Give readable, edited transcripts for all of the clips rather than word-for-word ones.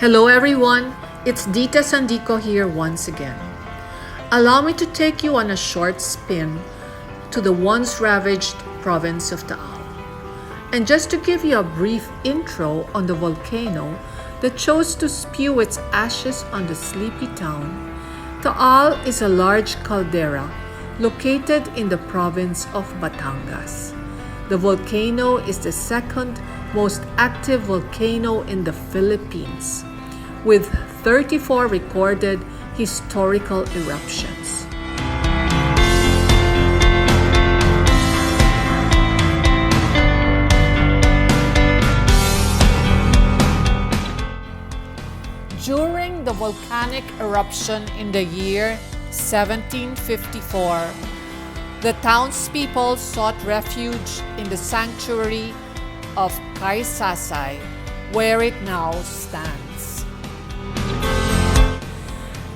Hello everyone, it's Dita Sandico here once again. Allow me to take you on a short spin to the once ravaged province of Taal. And just to give you a brief intro on the volcano that chose to spew its ashes on the sleepy town, Taal is a large caldera located in the province of Batangas. The volcano is the second most active volcano in the Philippines, with 34 recorded historical eruptions. During the volcanic eruption in the year 1754, the townspeople sought refuge in the sanctuary of Kaysasay, where it now stands.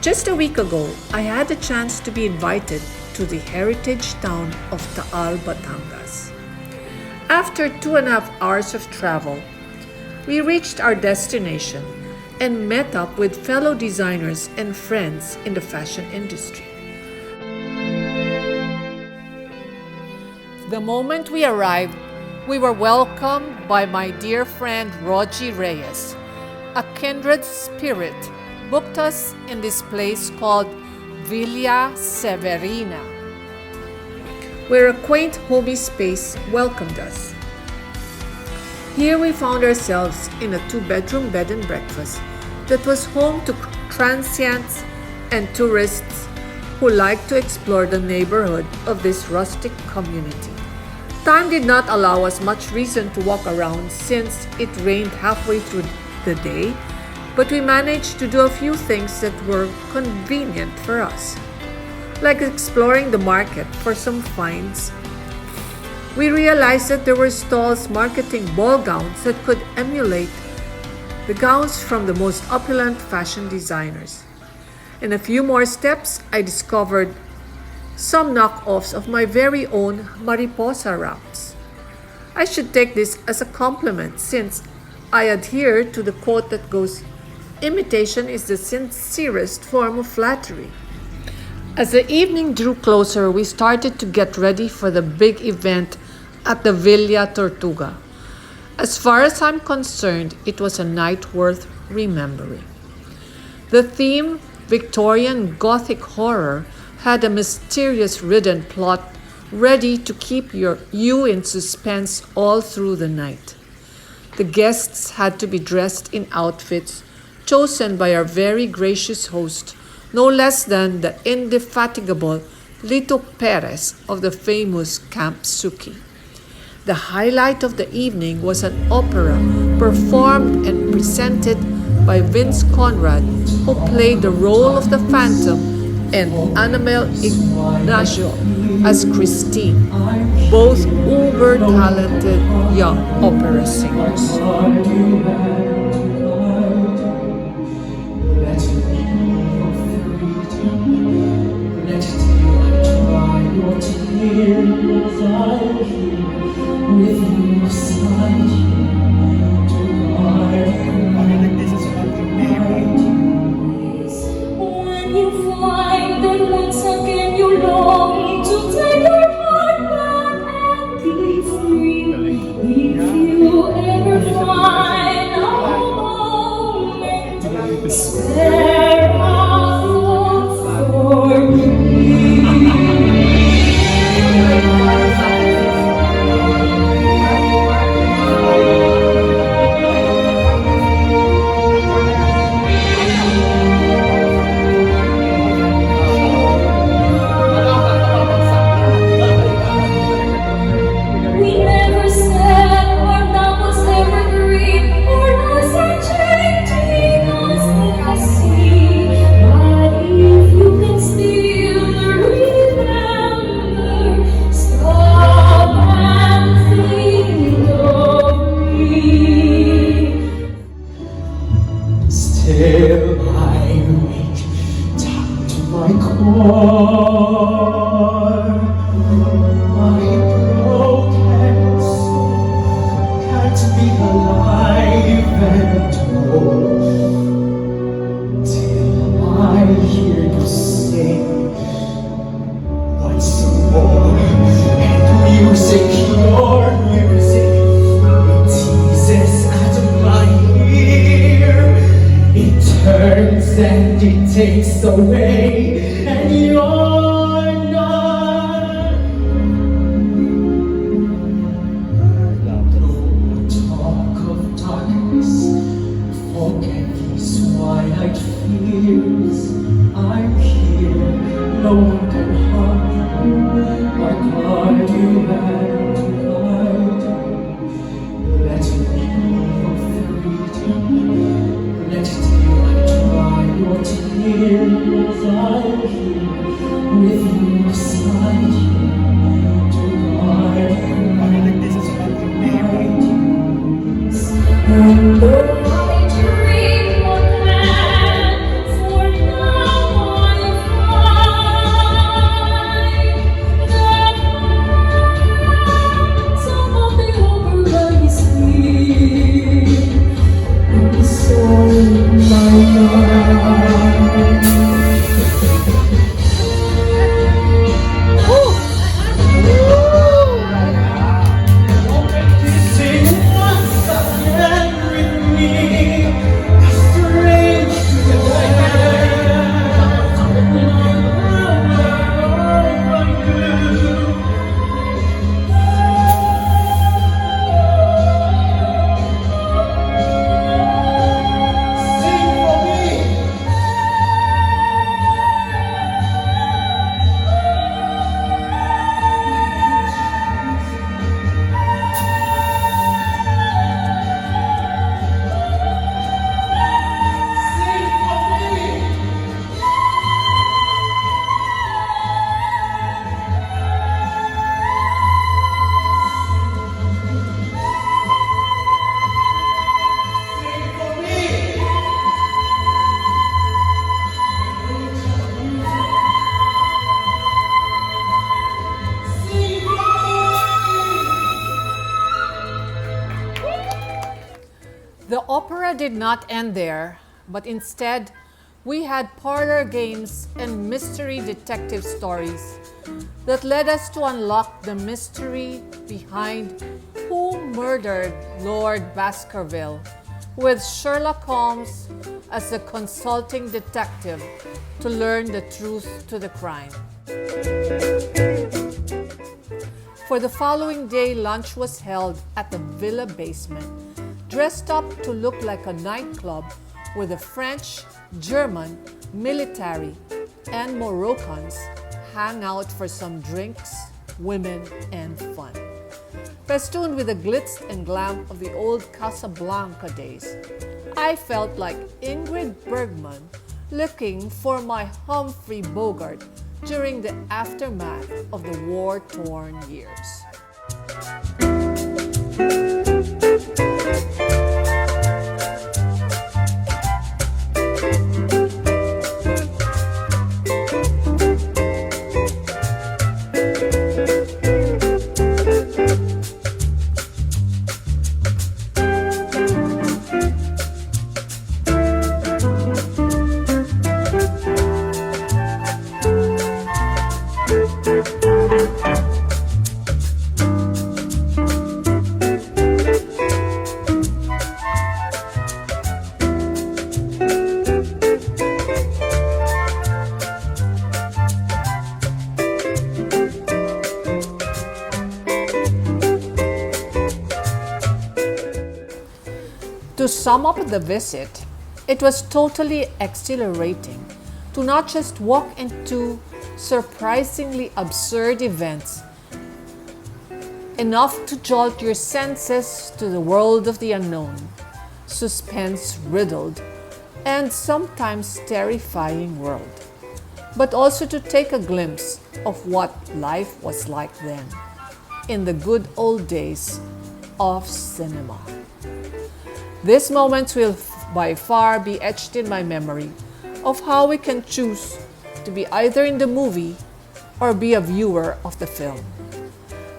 Just a week ago, I had the chance to be invited to the heritage town of Taal, Batangas. After 2.5 hours of travel, we reached our destination and met up with fellow designers and friends in the fashion industry. The moment we arrived, we were welcomed by my dear friend Rogie Reyes. A kindred spirit booked us in this place called Villa Severina, where a quaint homey space welcomed us. Here we found ourselves in a 2-bedroom bed and breakfast that was home to transients and tourists who like to explore the neighborhood of this rustic community. Time did not allow us much reason to walk around since it rained halfway through the day, but we managed to do a few things that were convenient for us, like exploring the market for some finds. We realized that there were stalls marketing ball gowns that could emulate the gowns from the most opulent fashion designers. In a few more steps, I discovered some knockoffs of my very own mariposa wraps. I should take this as a compliment since I adhere to the quote that goes, "Imitation is the sincerest form of flattery." As the evening drew closer, we started to get ready for the big event at the Villa Tortuga. As far as I'm concerned, it was a night worth remembering. The theme, Victorian Gothic horror, had a mysterious-ridden plot ready to keep you in suspense all through the night. The guests had to be dressed in outfits chosen by our very gracious host, no less than the indefatigable Lito Perez of the famous Camp Suki. The highlight of the evening was an opera performed and presented by Vince Conrad, who played the role of the Phantom, and Annabel Ignacio as Christine, both uber-talented young opera singers. Alive and whole. turns and it takes away, and you're not. Talk of darkness, forget these wide-eyed fears. I'm here, no one can harm you. I guard you and guide you. Let it be your freedom. Let daylight dry your tears. I'm here with you beside you to guide you and guide you. And though I dream of man, for now I find that some of the overlies here in the soul of my mind. Kissing once again with me, strange to Sing for me. Sing for me. Sing for me. Sing for me. The opera did not end there, but instead, we had parlor games and mystery detective stories that led us to unlock the mystery behind who murdered Lord Baskerville, with Sherlock Holmes as the consulting detective to learn the truth to the crime. For the following day, lunch was held at the villa basement, dressed up to look like a nightclub where the French, German, military, and Moroccans hang out for some drinks, women, and fun. Festooned with the glitz and glam of the old Casablanca days, I felt like Ingrid Bergman looking for my Humphrey Bogart during the aftermath of the war-torn years. To sum up the visit, it was totally exhilarating to not just walk into surprisingly absurd events, enough to jolt your senses to the world of the unknown, suspense-riddled, and sometimes terrifying world, but also to take a glimpse of what life was like then, in the good old days of cinema. These moments will by far be etched in my memory of how we can choose to be either in the movie or be a viewer of the film.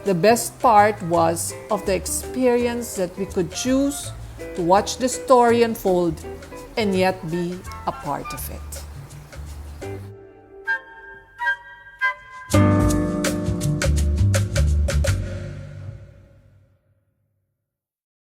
The best part was of the experience that we could choose to watch the story unfold and yet be a part of it.